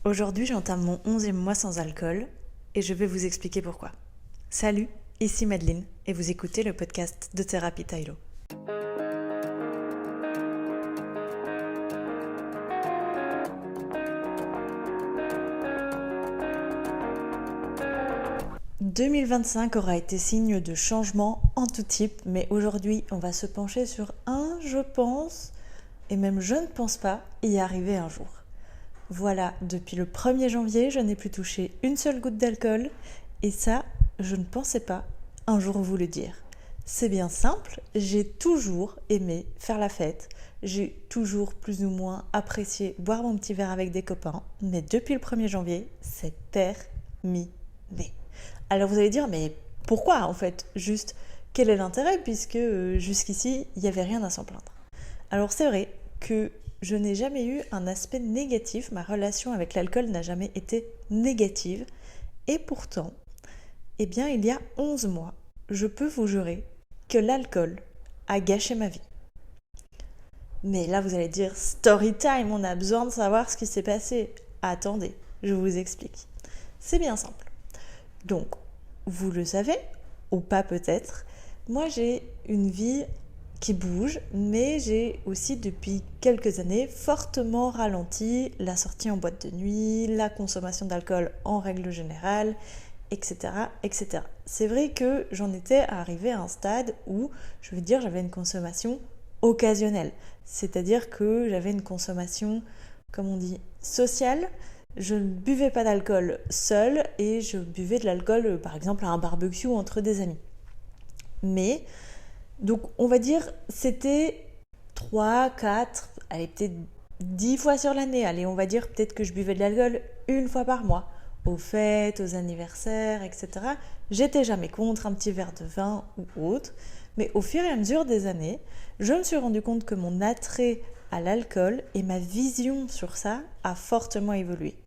Aujourd'hui, j'entame mon 11e mois sans alcool et je vais vous expliquer pourquoi. Salut, ici Madeleine et vous écoutez le podcast de Thérapie Tailo. « 2025 aura été signe de changement en tout type, mais aujourd'hui, on va se pencher sur je pense, et même je ne pense pas y arriver un jour. Voilà, depuis le 1er janvier, je n'ai plus touché une seule goutte d'alcool et ça, je ne pensais pas un jour vous le dire. C'est bien simple, j'ai toujours aimé faire la fête, j'ai toujours plus ou moins apprécié boire mon petit verre avec des copains, mais depuis le 1er janvier, c'est terminé. Alors vous allez dire, mais pourquoi en fait ? Juste, quel est l'intérêt puisque jusqu'ici, il n'y avait rien à s'en plaindre. Alors c'est vrai que je n'ai jamais eu un aspect négatif, ma relation avec l'alcool n'a jamais été négative. Et pourtant, il y a 11 mois, je peux vous jurer que l'alcool a gâché ma vie. Mais là, vous allez dire, story time, on a besoin de savoir ce qui s'est passé. Attendez, je vous explique. C'est bien simple. Donc, vous le savez, ou pas peut-être, moi j'ai une vie qui bouge, mais j'ai aussi depuis quelques années fortement ralenti la sortie en boîte de nuit, la consommation d'alcool en règle générale, etc. etc. C'est vrai que j'en étais arrivée à un stade où, j'avais une consommation occasionnelle. C'est-à-dire que j'avais une consommation, comme on dit, sociale. Je ne buvais pas d'alcool seule et je buvais de l'alcool, par exemple, à un barbecue entre des amis. Mais donc, on va dire, c'était 3, 4, allez, peut-être 10 fois sur l'année. Allez, on va dire peut-être que je buvais de l'alcool une fois par mois. Aux fêtes, aux anniversaires, etc. J'étais jamais contre un petit verre de vin ou autre. Mais au fur et à mesure des années, je me suis rendu compte que mon attrait à l'alcool et ma vision sur ça a fortement évolué.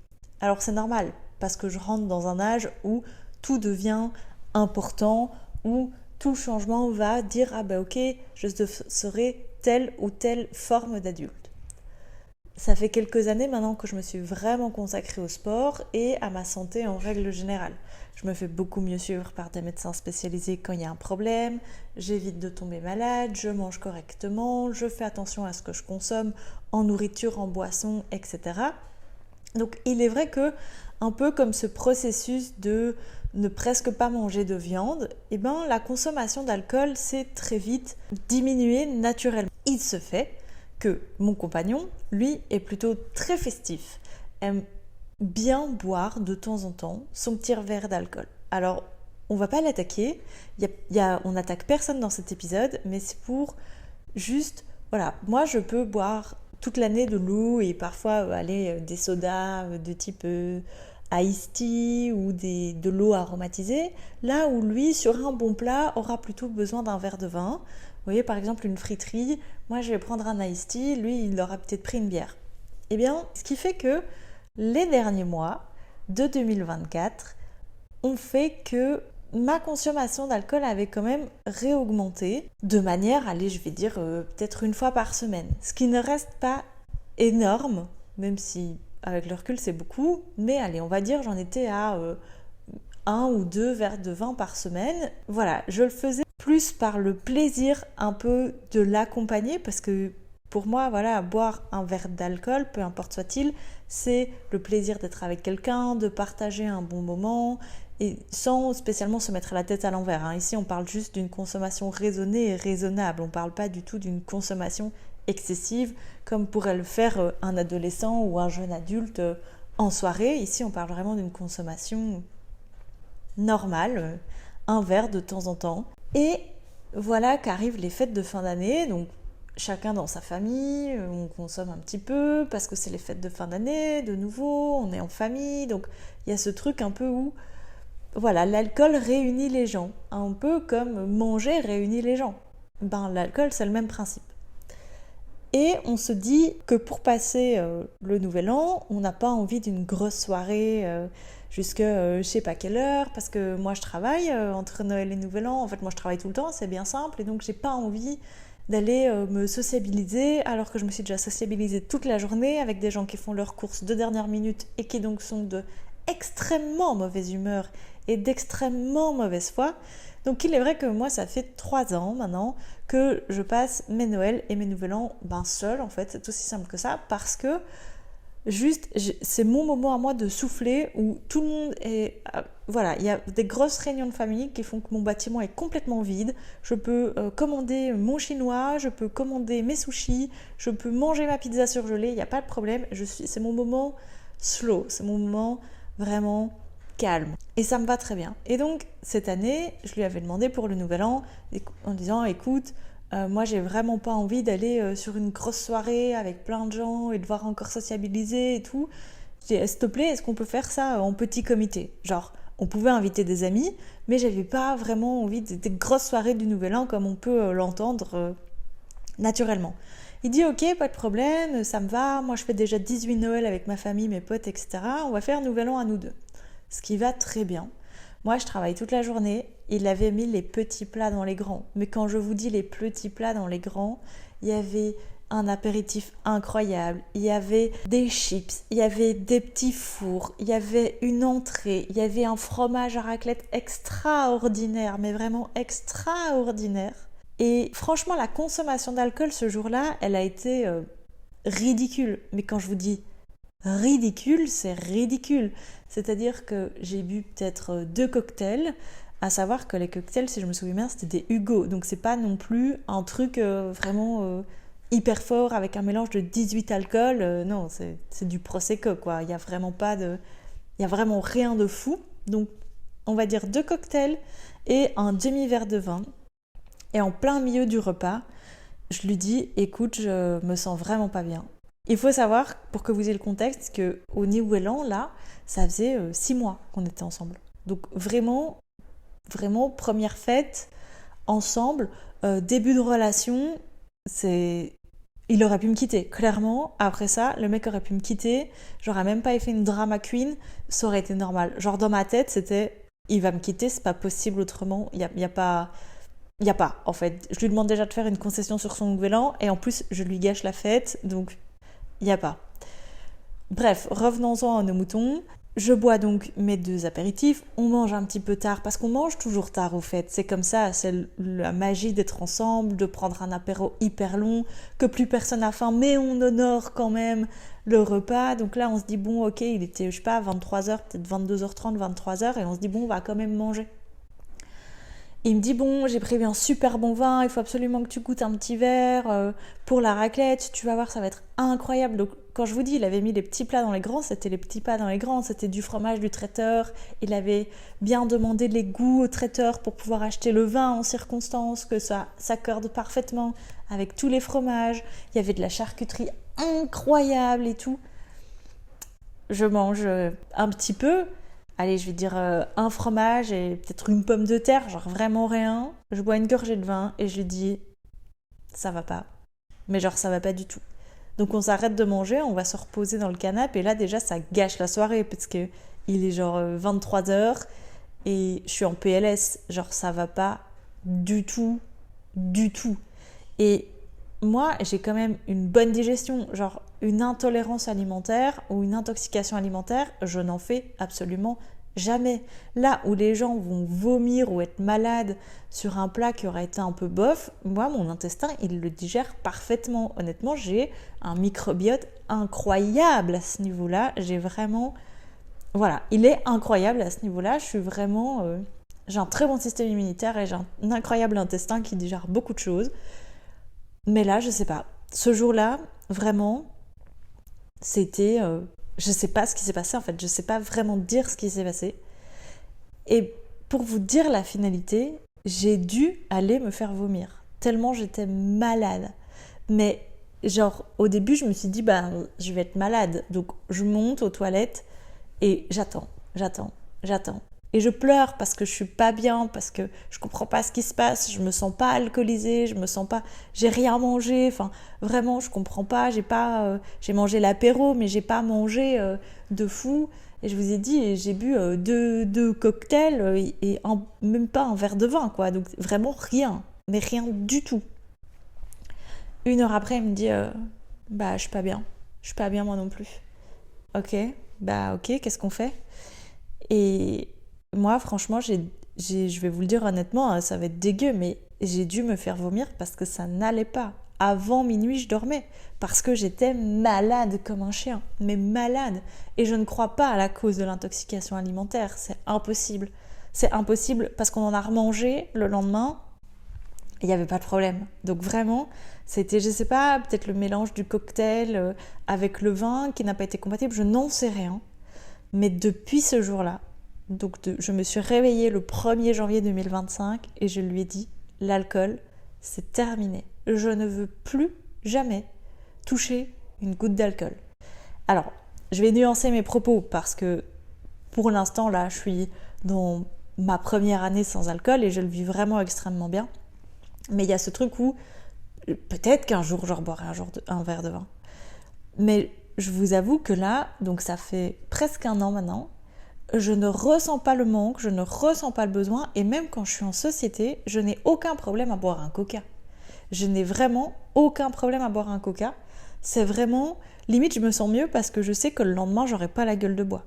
Alors, c'est normal, parce que je rentre dans un âge où tout devient important, où tout changement va dire ok, je serai telle ou telle forme d'adulte. Ça fait quelques années maintenant que je me suis vraiment consacrée au sport et à ma santé en règle générale. Je me fais beaucoup mieux suivre par des médecins spécialisés quand il y a un problème, j'évite de tomber malade, je mange correctement, je fais attention à ce que je consomme en nourriture, en boisson, etc. Donc il est vrai que, un peu comme ce processus de ne presque pas manger de viande, la consommation d'alcool s'est très vite diminuée naturellement. Il se fait que mon compagnon, lui, est plutôt très festif, aime bien boire de temps en temps son petit verre d'alcool. Alors, on va pas l'attaquer, on n'attaque personne dans cet épisode, mais c'est pour juste, moi je peux boire toute l'année de l'eau et parfois des sodas de type iced tea ou de l'eau aromatisée, là où lui, sur un bon plat, aura plutôt besoin d'un verre de vin. Vous voyez, par exemple, une friterie, moi je vais prendre un iced tea, lui il aura peut-être pris une bière. Ce qui fait que les derniers mois de 2024 ont fait que ma consommation d'alcool avait quand même réaugmenté de manière, peut-être une fois par semaine. Ce qui ne reste pas énorme, même si avec le recul c'est beaucoup, mais on va dire j'en étais à 1 ou 2 verres de vin par semaine. Voilà, je le faisais plus par le plaisir un peu de l'accompagner parce que pour moi, boire un verre d'alcool, peu importe soit-il, c'est le plaisir d'être avec quelqu'un, de partager un bon moment et sans spécialement se mettre la tête à l'envers. Ici, on parle juste d'une consommation raisonnée et raisonnable. On ne parle pas du tout d'une consommation excessive comme pourrait le faire un adolescent ou un jeune adulte en soirée. Ici, on parle vraiment d'une consommation normale, un verre de temps en temps. Et voilà qu'arrivent les fêtes de fin d'année, donc chacun dans sa famille, on consomme un petit peu parce que c'est les fêtes de fin d'année, de nouveau, on est en famille, donc il y a ce truc un peu où l'alcool réunit les gens, un peu comme manger réunit les gens. L'alcool, c'est le même principe. Et on se dit que pour passer le nouvel an, on n'a pas envie d'une grosse soirée jusqu'à je sais pas quelle heure, parce que moi je travaille entre Noël et Nouvel An. En fait, moi je travaille tout le temps, c'est bien simple, et donc j'ai pas envie d'aller me sociabiliser alors que je me suis déjà sociabilisée toute la journée avec des gens qui font leurs courses de dernière minute et qui donc sont de extrêmement mauvaise humeur et d'extrêmement mauvaise foi. Donc il est vrai que moi ça fait 3 ans maintenant que je passe mes Noëls et mes Nouvel An seule en fait, c'est aussi simple que ça, parce que juste c'est mon moment à moi de souffler où tout le monde est... voilà, il y a des grosses réunions de famille qui font que mon bâtiment est complètement vide. Je peux commander mon chinois, je peux commander mes sushis, je peux manger ma pizza surgelée, il n'y a pas de problème. C'est mon moment slow, c'est mon moment vraiment calme. Et ça me va très bien. Et donc, cette année, je lui avais demandé pour le Nouvel An, en disant, écoute, moi, j'ai vraiment pas envie d'aller sur une grosse soirée avec plein de gens et devoir encore sociabiliser et tout. J'ai dit, s'il te plaît, est-ce qu'on peut faire ça en petit comité ? Genre, on pouvait inviter des amis, mais j'avais pas vraiment envie des grosses soirées du Nouvel An comme on peut l'entendre naturellement. Il dit ok, pas de problème, ça me va, moi je fais déjà 18 Noël avec ma famille, mes potes, etc. On va faire Nouvel An à nous deux. Ce qui va très bien. Moi je travaille toute la journée, il avait mis les petits plats dans les grands. Mais quand je vous dis les petits plats dans les grands, il y avait un apéritif incroyable, il y avait des chips, il y avait des petits fours, il y avait une entrée, il y avait un fromage à raclette extraordinaire, mais vraiment extraordinaire. Et franchement, la consommation d'alcool ce jour-là, elle a été ridicule. Mais quand je vous dis ridicule, c'est ridicule. C'est-à-dire que j'ai bu peut-être 2 cocktails, à savoir que les cocktails, si je me souviens bien, c'était des Hugo. Donc c'est pas non plus un truc vraiment hyper fort avec un mélange de 18 alcools. Non, c'est du Prosecco, quoi. Il y a vraiment rien de fou. Donc on va dire 2 cocktails et un demi-verre de vin. Et en plein milieu du repas, je lui dis, écoute, je me sens vraiment pas bien. Il faut savoir, pour que vous ayez le contexte, qu'au Nouvel An, là, ça faisait 6 mois qu'on était ensemble. Donc vraiment, première fête, ensemble, début de relation, il aurait pu me quitter, clairement. Après ça, le mec aurait pu me quitter, j'aurais même pas fait une drama queen, ça aurait été normal. Genre dans ma tête, c'était, il va me quitter, c'est pas possible autrement, il y a pas... Il n'y a pas, en fait. Je lui demande déjà de faire une concession sur son Nouvel An et en plus, je lui gâche la fête, donc il n'y a pas. Bref, revenons-en à nos moutons. Je bois donc mes 2 apéritifs. On mange un petit peu tard parce qu'on mange toujours tard au fait. C'est comme ça, c'est la magie d'être ensemble, de prendre un apéro hyper long, que plus personne n'a faim, mais on honore quand même le repas. Donc là, on se dit, bon, ok, il était, je sais pas, 23h, peut-être 22h30, 23h, et on se dit, bon, on va quand même manger. Il me dit, bon, j'ai prévu un super bon vin, il faut absolument que tu goûtes un petit verre pour la raclette, tu vas voir, ça va être incroyable. Donc, quand je vous dis, il avait mis les petits plats dans les grands, c'était les petits plats dans les grands, c'était du fromage du traiteur. Il avait bien demandé les goûts au traiteur pour pouvoir acheter le vin en circonstance, que ça s'accorde parfaitement avec tous les fromages. Il y avait de la charcuterie incroyable et tout. Je mange un petit peu. Allez, je vais dire un fromage et peut-être une pomme de terre, genre vraiment rien. Je bois une gorgée de vin et je lui dis, ça va pas. Mais genre, ça va pas du tout. Donc on s'arrête de manger, on va se reposer dans le canapé et là déjà, ça gâche la soirée parce que il est genre 23h et je suis en PLS. Genre, ça va pas du tout, du tout. Et moi, j'ai quand même une bonne digestion, genre une intolérance alimentaire ou une intoxication alimentaire, je n'en fais absolument jamais. Là où les gens vont vomir ou être malades sur un plat qui aurait été un peu bof, moi, mon intestin, il le digère parfaitement. Honnêtement, j'ai un microbiote incroyable à ce niveau-là. J'ai vraiment... Voilà, il est incroyable à ce niveau-là. Je suis vraiment... J'ai un très bon système immunitaire et j'ai un incroyable intestin qui digère beaucoup de choses. Mais là, je sais pas. Ce jour-là, vraiment, c'était... je sais pas ce qui s'est passé, en fait. Je sais pas vraiment dire ce qui s'est passé. Et pour vous dire la finalité, j'ai dû aller me faire vomir. Tellement j'étais malade. Mais genre, au début, je me suis dit, je vais être malade. Donc, je monte aux toilettes et j'attends. Et je pleure parce que je suis pas bien, parce que je comprends pas ce qui se passe, je me sens pas alcoolisée, j'ai rien mangé, enfin vraiment je comprends pas, j'ai mangé l'apéro mais j'ai pas mangé de fou. Et je vous ai dit, j'ai bu deux cocktails et même pas un verre de vin quoi, donc vraiment rien, mais rien du tout. Une heure après, il me dit bah, je suis pas bien. Je suis pas bien moi non plus. Ok, bah ok, qu'est-ce qu'on fait? Et moi, franchement, je vais vous le dire honnêtement, ça va être dégueu, mais j'ai dû me faire vomir parce que ça n'allait pas. Avant minuit, je dormais parce que j'étais malade comme un chien, mais malade. Et je ne crois pas à la cause de l'intoxication alimentaire, c'est impossible. C'est impossible parce qu'on en a remangé le lendemain, il n'y avait pas de problème. Donc vraiment, c'était, je sais pas, peut-être le mélange du cocktail avec le vin qui n'a pas été compatible, je n'en sais rien. Mais depuis ce jour-là, je me suis réveillée le 1er janvier 2025 et je lui ai dit, l'alcool, c'est terminé. Je ne veux plus jamais toucher une goutte d'alcool. Alors, je vais nuancer mes propos parce que pour l'instant, là, je suis dans ma première année sans alcool et je le vis vraiment extrêmement bien. Mais il y a ce truc où peut-être qu'un jour, je reboirai un verre de vin. Mais je vous avoue que là, donc ça fait presque un an maintenant, je ne ressens pas le manque, je ne ressens pas le besoin, et même quand je suis en société, je n'ai aucun problème à boire un coca. Je n'ai vraiment aucun problème à boire un coca. C'est vraiment, limite je me sens mieux parce que je sais que le lendemain, j'aurai pas la gueule de bois.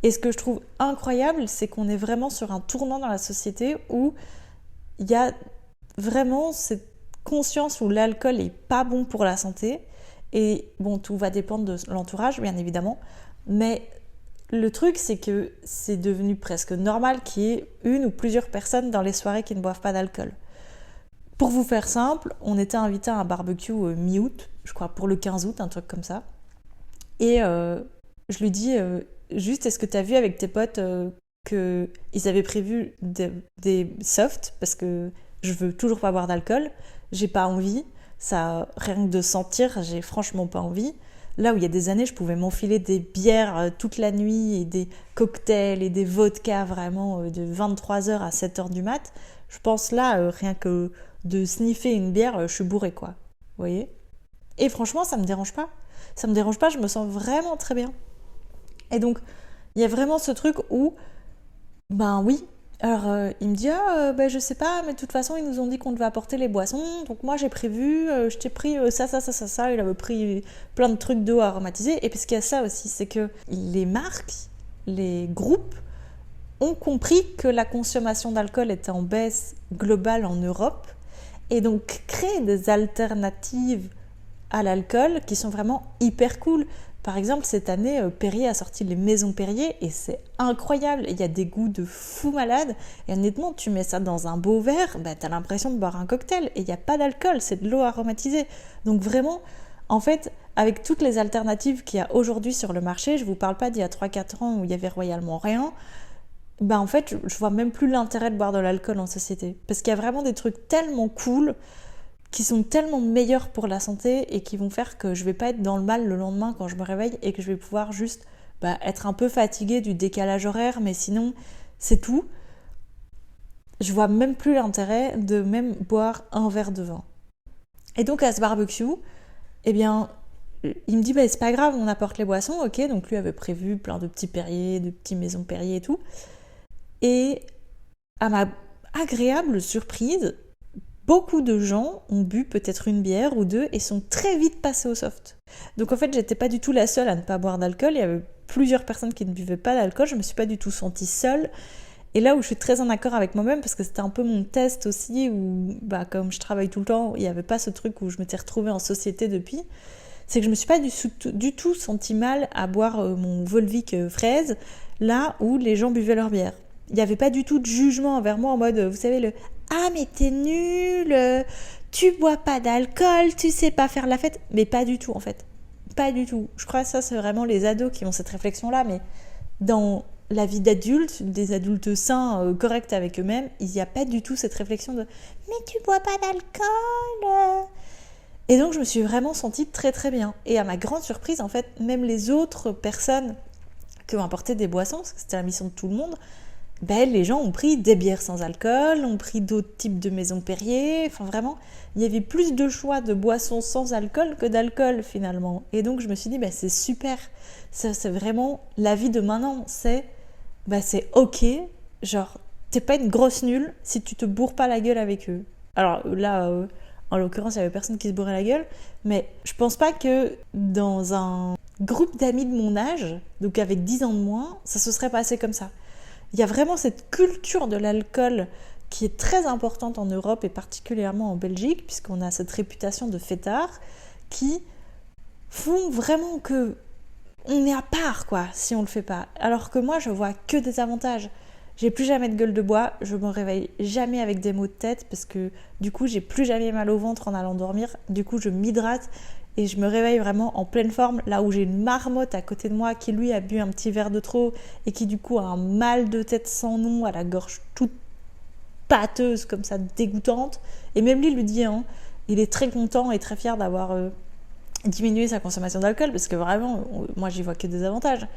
Et ce que je trouve incroyable, c'est qu'on est vraiment sur un tournant dans la société où il y a vraiment cette conscience où l'alcool est pas bon pour la santé. Et bon, tout va dépendre de l'entourage, bien évidemment. Mais le truc, c'est que c'est devenu presque normal qu'il y ait une ou plusieurs personnes dans les soirées qui ne boivent pas d'alcool. Pour vous faire simple, on était invité à un barbecue mi-août, je crois pour le 15 août, un truc comme ça. Et je lui dis juste, est-ce que tu as vu avec tes potes qu'ils avaient prévu des softs parce que je veux toujours pas boire d'alcool, j'ai pas envie, ça, rien que de sentir, j'ai franchement pas envie. Là où il y a des années, je pouvais m'enfiler des bières toute la nuit et des cocktails et des vodkas vraiment de 23h à 7h du mat. Je pense là, rien que de sniffer une bière, je suis bourrée quoi. Vous voyez? Et franchement, ça me dérange pas. Ça me dérange pas, je me sens vraiment très bien. Et donc, il y a vraiment ce truc où, ben oui. Alors, il me dit, je sais pas, mais de toute façon, ils nous ont dit qu'on devait apporter les boissons. Donc moi, j'ai prévu, je t'ai pris ça. Il avait pris plein de trucs d'eau aromatisée. Et puis, ce qu'il y a ça aussi, c'est que les marques, les groupes ont compris que la consommation d'alcool était en baisse globale en Europe. Et donc, créer des alternatives à l'alcool qui sont vraiment hyper cool. Par exemple, cette année, Perrier a sorti les maisons Perrier et c'est incroyable. Il y a des goûts de fou malade. Et honnêtement, tu mets ça dans un beau verre, t'as l'impression de boire un cocktail. Et il n'y a pas d'alcool, c'est de l'eau aromatisée. Donc vraiment, en fait, avec toutes les alternatives qu'il y a aujourd'hui sur le marché, je ne vous parle pas d'il y a 3-4 ans où il y avait royalement rien, en fait, je vois même plus l'intérêt de boire de l'alcool en société. Parce qu'il y a vraiment des trucs tellement cool qui sont tellement meilleurs pour la santé et qui vont faire que je vais pas être dans le mal le lendemain quand je me réveille et que je vais pouvoir juste être un peu fatiguée du décalage horaire, mais sinon c'est tout. Je vois même plus l'intérêt de même boire un verre de vin. Et donc à ce barbecue, eh bien, il me dit c'est pas grave, on apporte les boissons, ok. Donc lui avait prévu plein de petits Perrier, de petits maisons Perrier et tout. Et à ma agréable surprise, beaucoup de gens ont bu peut-être une bière ou deux et sont très vite passés au soft. Donc en fait, j'étais pas du tout la seule à ne pas boire d'alcool. Il y avait plusieurs personnes qui ne buvaient pas d'alcool. Je me suis pas du tout sentie seule. Et là où je suis très en accord avec moi-même, parce que c'était un peu mon test aussi, où comme je travaille tout le temps, il n'y avait pas ce truc où je m'étais retrouvée en société depuis, c'est que je me suis pas du tout sentie mal à boire mon Volvic fraise, là où les gens buvaient leur bière. Il n'y avait pas du tout de jugement envers moi en mode, vous savez, le « Ah mais t'es nul, tu bois pas d'alcool, tu sais pas faire la fête ». Mais pas du tout en fait. Pas du tout. Je crois que ça c'est vraiment les ados qui ont cette réflexion-là, mais dans la vie d'adulte, des adultes sains, corrects avec eux-mêmes, il n'y a pas du tout cette réflexion de « Mais tu bois pas d'alcool ». Et donc je me suis vraiment sentie très très bien. Et à ma grande surprise, en fait, même les autres personnes qui ont apporté des boissons, parce que c'était la mission de tout le monde, les gens ont pris des bières sans alcool, ont pris d'autres types de maisons Perrier, enfin vraiment, il y avait plus de choix de boissons sans alcool que d'alcool finalement. Et donc je me suis dit, c'est super, ça, c'est vraiment la vie de maintenant, c'est ok, genre t'es pas une grosse nulle si tu te bourres pas la gueule avec eux. Alors là, En l'occurrence, il y avait personne qui se bourrait la gueule. Mais je pense pas que dans un groupe d'amis de mon âge, donc avec 10 ans de moins, ça se serait passé comme ça. Il y a vraiment cette culture de l'alcool qui est très importante en Europe et particulièrement en Belgique, puisqu'on a cette réputation de fêtards qui font vraiment que on est à part, quoi, si on le fait pas. Alors que moi, je vois que des avantages. J'ai plus jamais de gueule de bois, je me réveille jamais avec des maux de tête parce que du coup, j'ai plus jamais mal au ventre en allant dormir. Du coup, je m'hydrate et je me réveille vraiment en pleine forme. Là où j'ai une marmotte à côté de moi qui lui a bu un petit verre de trop et qui du coup a un mal de tête sans nom, à la gorge toute pâteuse comme ça, dégoûtante. Et même lui dit, hein, il est très content et très fier d'avoir diminué sa consommation d'alcool parce que vraiment, moi j'y vois que des avantages.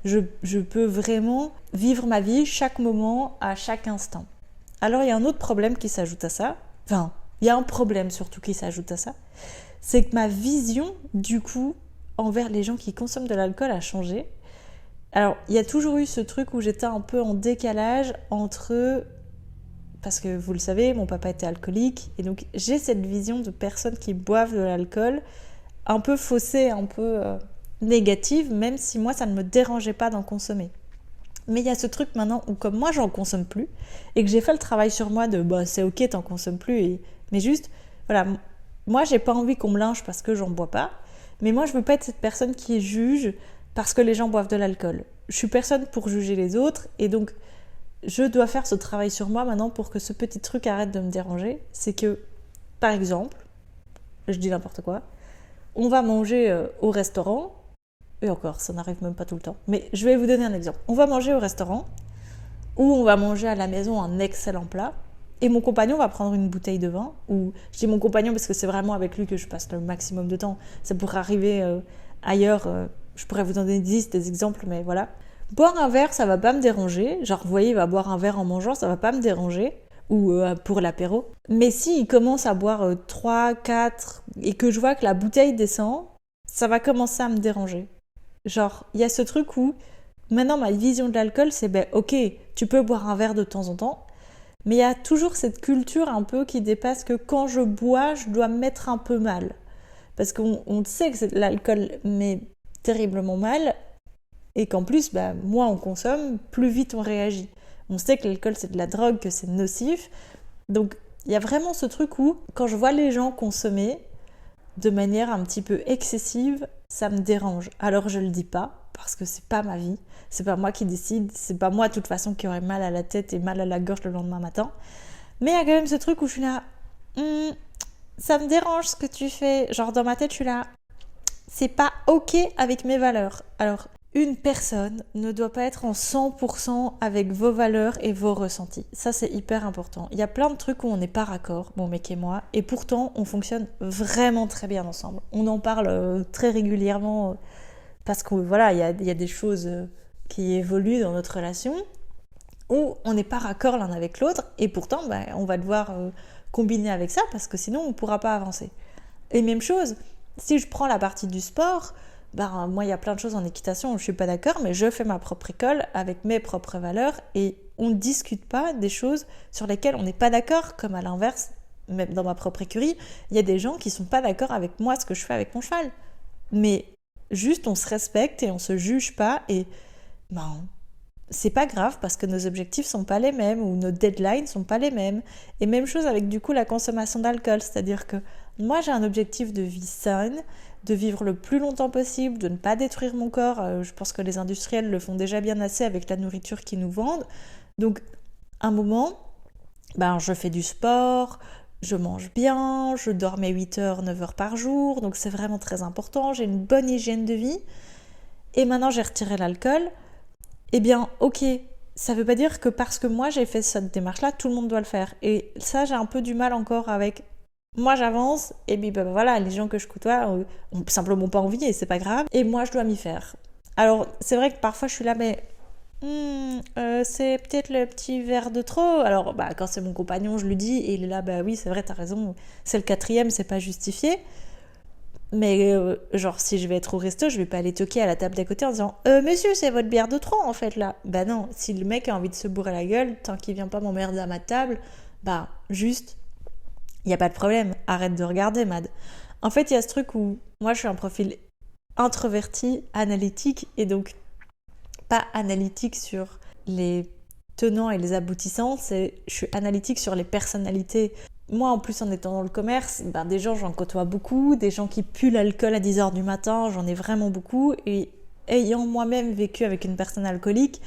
Je peux vraiment vivre ma vie chaque moment, à chaque instant. Alors il y a un autre problème qui s'ajoute à ça. Enfin, il y a un problème surtout qui s'ajoute à ça. C'est que ma vision, du coup, envers les gens qui consomment de l'alcool a changé. Alors, il y a toujours eu ce truc où j'étais un peu en décalage entre... Parce que vous le savez, mon papa était alcoolique. Et donc, j'ai cette vision de personnes qui boivent de l'alcool un peu faussée, un peu négative, même si moi, ça ne me dérangeait pas d'en consommer. Mais il y a ce truc maintenant où comme moi, j'en consomme plus et que j'ai fait le travail sur moi de « c'est ok, t'en consommes plus ». Mais juste, voilà, moi, j'ai pas envie qu'on me lynche parce que j'en bois pas. Mais moi, je veux pas être cette personne qui juge parce que les gens boivent de l'alcool. Je suis personne pour juger les autres et donc je dois faire ce travail sur moi maintenant pour que ce petit truc arrête de me déranger. C'est que, par exemple, je dis n'importe quoi, on va manger au restaurant, et encore, ça n'arrive même pas tout le temps, mais je vais vous donner un exemple. On va manger au restaurant, ou on va manger à la maison un excellent plat, et mon compagnon va prendre une bouteille de vin, ou je dis mon compagnon parce que c'est vraiment avec lui que je passe le maximum de temps, ça pourrait arriver ailleurs, je pourrais vous donner des exemples, mais voilà. Boire un verre, ça va pas me déranger, genre vous voyez, il va boire un verre en mangeant, ça va pas me déranger, ou pour l'apéro. Mais s'il commence à boire 3, 4, et que je vois que la bouteille descend, ça va commencer à me déranger. Genre, il y a ce truc où, maintenant ma vision de l'alcool, c'est ok, tu peux boire un verre de temps en temps, mais il y a toujours cette culture un peu qui dépasse que quand je bois, je dois me mettre un peu mal. Parce qu'on sait que l'alcool met terriblement mal, et qu'en plus, moins on consomme, plus vite on réagit. On sait que l'alcool c'est de la drogue, que c'est nocif. Donc il y a vraiment ce truc où, quand je vois les gens consommer de manière un petit peu excessive, ça me dérange. Alors je le dis pas, parce que c'est pas ma vie, c'est pas moi qui décide, c'est pas moi de toute façon qui aurait mal à la tête et mal à la gorge le lendemain matin. Mais il y a quand même ce truc où je suis là, ça me dérange ce que tu fais. Genre dans ma tête, je suis là, c'est pas ok avec mes valeurs. Alors, une personne ne doit pas être en 100% avec vos valeurs et vos ressentis. Ça, c'est hyper important. Il y a plein de trucs où on n'est pas raccord, mon mec et moi, et pourtant, on fonctionne vraiment très bien ensemble. On en parle très régulièrement parce que voilà, il y a des choses qui évoluent dans notre relation où on n'est pas raccord l'un avec l'autre, et pourtant, on va devoir combiner avec ça parce que sinon, on ne pourra pas avancer. Et même chose, si je prends la partie du sport, moi, il y a plein de choses en équitation où je ne suis pas d'accord, mais je fais ma propre école avec mes propres valeurs et on ne discute pas des choses sur lesquelles on n'est pas d'accord, comme à l'inverse, même dans ma propre écurie, il y a des gens qui ne sont pas d'accord avec moi, ce que je fais avec mon cheval. Mais juste, on se respecte et on ne se juge pas et c'est pas grave parce que nos objectifs sont pas les mêmes ou nos deadlines sont pas les mêmes. Et même chose avec du coup la consommation d'alcool, c'est-à-dire que moi j'ai un objectif de vie saine, de vivre le plus longtemps possible, de ne pas détruire mon corps. Je pense que les industriels le font déjà bien assez avec la nourriture qu'ils nous vendent. Donc, à un moment, je fais du sport, je mange bien, je dors mes 8 heures, 9 heures par jour. Donc, c'est vraiment très important. J'ai une bonne hygiène de vie. Et maintenant, j'ai retiré l'alcool. Eh bien, ok, ça veut pas dire que parce que moi, j'ai fait cette démarche-là, tout le monde doit le faire. Et ça, j'ai un peu du mal encore avec... Moi j'avance et puis voilà, les gens que je côtoie ont simplement pas envie et c'est pas grave et moi je dois m'y faire. Alors c'est vrai que parfois je suis là mais c'est peut-être le petit verre de trop. Alors quand c'est mon compagnon je lui dis et il est là oui c'est vrai t'as raison, c'est le 4e, c'est pas justifié. Mais genre si je vais être au resto je vais pas aller toquer à la table d'à côté en disant monsieur c'est votre bière de trop en fait là. Non, si le mec a envie de se bourrer la gueule tant qu'il vient pas m'emmerder à ma table, juste Il n'y a pas de problème, arrête de regarder, Mad. En fait, il y a ce truc où moi, je suis un profil introverti, analytique, et donc pas analytique sur les tenants et les aboutissants, je suis analytique sur les personnalités. Moi, en plus, en étant dans le commerce, des gens, j'en côtoie beaucoup, des gens qui puent l'alcool à 10h du matin, j'en ai vraiment beaucoup, et ayant moi-même vécu avec une personne alcoolique,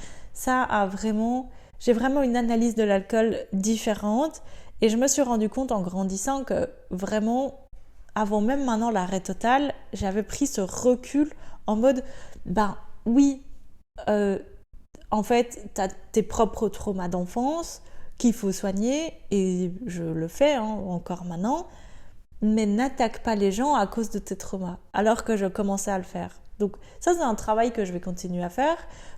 j'ai vraiment une analyse de l'alcool différente, et je me suis rendu compte en grandissant que vraiment, avant même maintenant l'arrêt total, j'avais pris ce recul en mode, oui, en fait, tu as tes propres traumas d'enfance qu'il faut soigner, et je le fais encore maintenant, mais n'attaque pas les gens à cause de tes traumas, alors que je commençais à le faire. Donc ça, c'est un travail que je vais continuer à faire,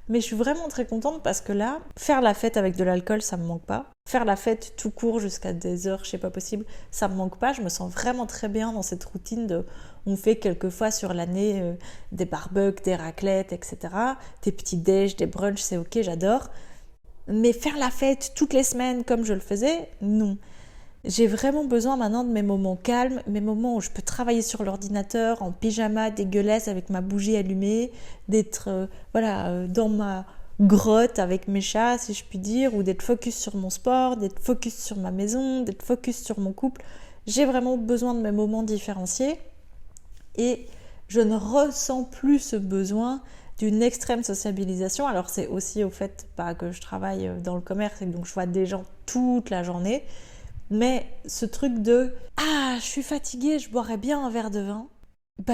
mais je suis vraiment très contente parce que là, faire la fête avec de l'alcool, ça me manque pas. Faire la fête tout court jusqu'à des heures, je sais pas possible, ça me manque pas. Je me sens vraiment très bien dans cette routine de... On fait quelques fois sur l'année des barbecues, des raclettes, etc. Des petits déj, des brunchs, c'est ok, j'adore. Mais faire la fête toutes les semaines comme je le faisais, non. J'ai vraiment besoin maintenant de mes moments calmes, mes moments où je peux travailler sur l'ordinateur en pyjama dégueulasse avec ma bougie allumée, d'être dans ma grotte avec mes chats, si je puis dire, ou d'être focus sur mon sport, d'être focus sur ma maison, d'être focus sur mon couple. J'ai vraiment besoin de mes moments différenciés et je ne ressens plus ce besoin d'une extrême sociabilisation. Alors c'est aussi au fait que je travaille dans le commerce et donc je vois des gens toute la journée. Mais ce truc de « Ah, je suis fatiguée, je boirais bien un verre de vin »,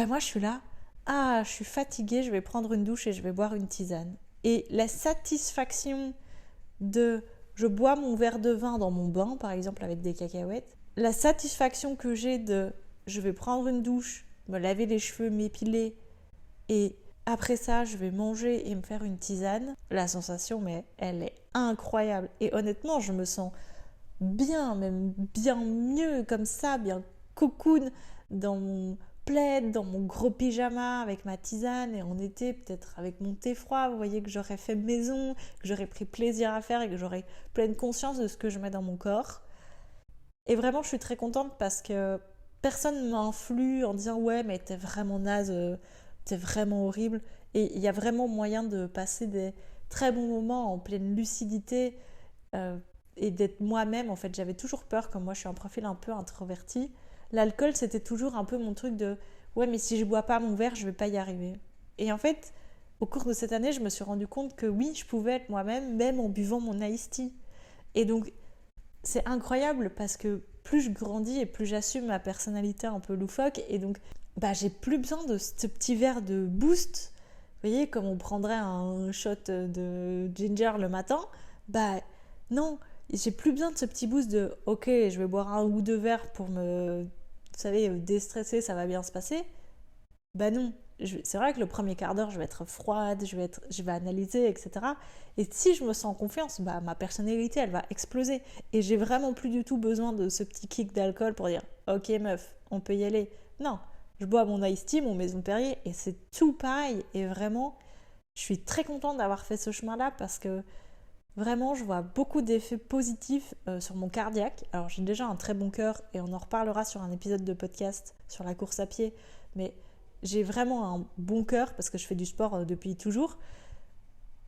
moi je suis là « Ah, je suis fatiguée, je vais prendre une douche et je vais boire une tisane ». Et la satisfaction de « Je bois mon verre de vin dans mon bain, par exemple avec des cacahuètes », la satisfaction que j'ai de « Je vais prendre une douche, me laver les cheveux, m'épiler et après ça, je vais manger et me faire une tisane », la sensation, mais elle est incroyable. Et honnêtement, je me sens bien, même bien mieux comme ça, bien cocoon dans mon plaid, dans mon gros pyjama avec ma tisane, et en été peut-être avec mon thé froid. Vous voyez que j'aurais fait maison, que j'aurais pris plaisir à faire et que j'aurais pleine conscience de ce que je mets dans mon corps. Et vraiment, je suis très contente parce que personne ne m'influe en disant « Ouais, mais t'es vraiment naze, t'es vraiment horrible ». Et il y a vraiment moyen de passer des très bons moments en pleine lucidité et d'être moi-même. En fait, j'avais toujours peur, comme moi je suis un profil un peu introverti. L'alcool, c'était toujours un peu mon truc de « Ouais, mais si je bois pas mon verre, je vais pas y arriver ». Et en fait, au cours de cette année, je me suis rendu compte que oui, je pouvais être moi-même, même en buvant mon iced tea. Et donc, c'est incroyable parce que plus je grandis et plus j'assume ma personnalité un peu loufoque. Et donc, j'ai plus besoin de ce petit verre de boost. Vous voyez, comme on prendrait un shot de ginger le matin. Non, j'ai plus besoin de ce petit boost de « Ok, je vais boire un ou deux verres pour me, déstresser, ça va bien se passer ». Non, c'est vrai que le premier quart d'heure, je vais être froide, je vais analyser, etc. Et si je me sens en confiance, ma personnalité, elle va exploser. Et j'ai vraiment plus du tout besoin de ce petit kick d'alcool pour dire « Ok meuf, on peut y aller ». Non, je bois mon iced tea, mon Maison Perrier, et c'est tout pareil. Et vraiment, je suis très contente d'avoir fait ce chemin-là parce que vraiment, je vois beaucoup d'effets positifs sur mon cardiaque. Alors, j'ai déjà un très bon cœur et on en reparlera sur un épisode de podcast sur la course à pied. Mais j'ai vraiment un bon cœur parce que je fais du sport depuis toujours.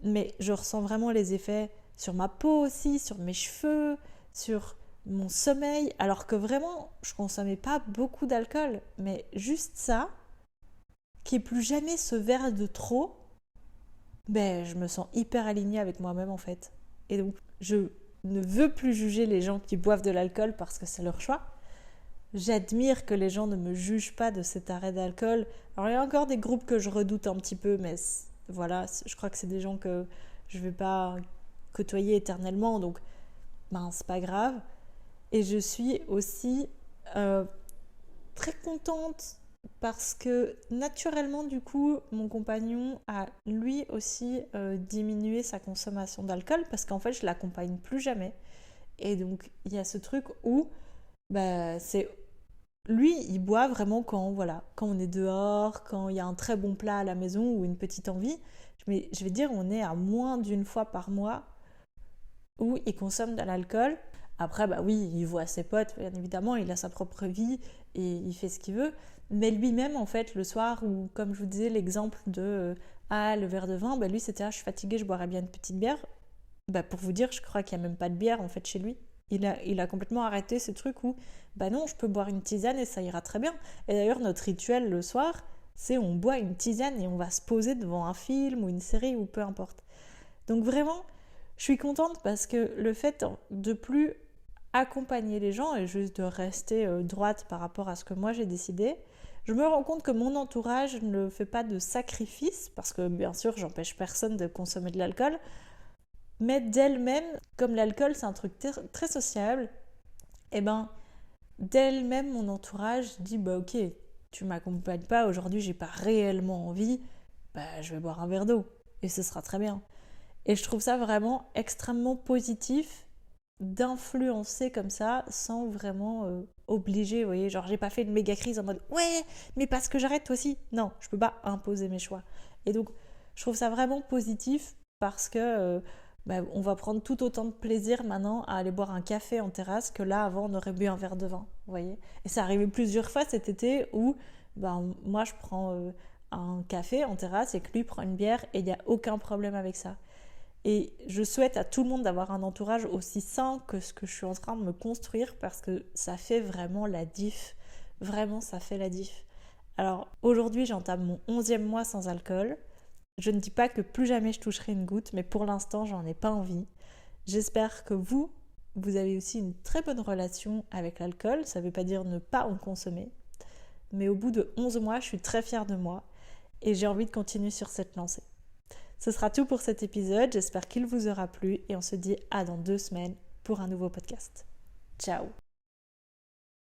Mais je ressens vraiment les effets sur ma peau aussi, sur mes cheveux, sur mon sommeil. Alors que vraiment, je consommais pas beaucoup d'alcool. Mais juste ça, qu'il n'y ait plus jamais ce verre de trop, je me sens hyper alignée avec moi-même en fait. Et donc, je ne veux plus juger les gens qui boivent de l'alcool parce que c'est leur choix. J'admire que les gens ne me jugent pas de cet arrêt d'alcool. Alors, il y a encore des groupes que je redoute un petit peu, mais voilà, je crois que c'est des gens que je ne vais pas côtoyer éternellement, donc c'est pas grave. Et je suis aussi très contente parce que naturellement, du coup, mon compagnon a lui aussi diminué sa consommation d'alcool parce qu'en fait, je l'accompagne plus jamais. Et donc, il y a ce truc où c'est lui, il boit vraiment quand on est dehors, quand il y a un très bon plat à la maison ou une petite envie. Mais je vais dire, on est à moins d'une fois par mois où il consomme de l'alcool. Après, bah oui, il voit ses potes, bien évidemment, il a sa propre vie et il fait ce qu'il veut. Mais lui-même, en fait, le soir, ou comme je vous disais, l'exemple de le verre de vin, bah lui, c'était je suis fatiguée, je boirais bien une petite bière. Bah pour vous dire, je crois qu'il n'y a même pas de bière, en fait, chez lui. Il a complètement arrêté ce truc où, bah non, je peux boire une tisane et ça ira très bien. Et d'ailleurs, notre rituel le soir, c'est on boit une tisane et on va se poser devant un film ou une série ou peu importe. Donc vraiment, je suis contente parce que le fait de plus accompagner les gens et juste de rester droite par rapport à ce que moi j'ai décidé, je me rends compte que mon entourage ne fait pas de sacrifice, parce que bien sûr j'empêche personne de consommer de l'alcool, mais d'elle-même, comme l'alcool c'est un truc très sociable, et ben d'elle-même mon entourage dit bah ok, tu m'accompagnes pas, aujourd'hui j'ai pas réellement envie, bah je vais boire un verre d'eau et ce sera très bien. Et je trouve ça vraiment extrêmement positif d'influencer comme ça sans vraiment obliger, vous voyez, genre j'ai pas fait une méga crise en mode ouais mais parce que j'arrête toi aussi, non, je peux pas imposer mes choix. Et donc je trouve ça vraiment positif parce que on va prendre tout autant de plaisir maintenant à aller boire un café en terrasse que là avant on aurait bu un verre de vin, vous voyez. Et ça arrivé plusieurs fois cet été où moi je prends un café en terrasse et que lui prend une bière et il n'y a aucun problème avec ça. Et je souhaite à tout le monde d'avoir un entourage aussi sain que ce que je suis en train de me construire parce que ça fait vraiment la diff. Vraiment, ça fait la diff. Alors aujourd'hui, j'entame mon 11e mois sans alcool. Je ne dis pas que plus jamais je toucherai une goutte, mais pour l'instant, j'en ai pas envie. J'espère que vous avez aussi une très bonne relation avec l'alcool. Ça ne veut pas dire ne pas en consommer. Mais au bout de 11 mois, je suis très fière de moi et j'ai envie de continuer sur cette lancée. Ce sera tout pour cet épisode, j'espère qu'il vous aura plu et on se dit à dans 2 semaines pour un nouveau podcast. Ciao!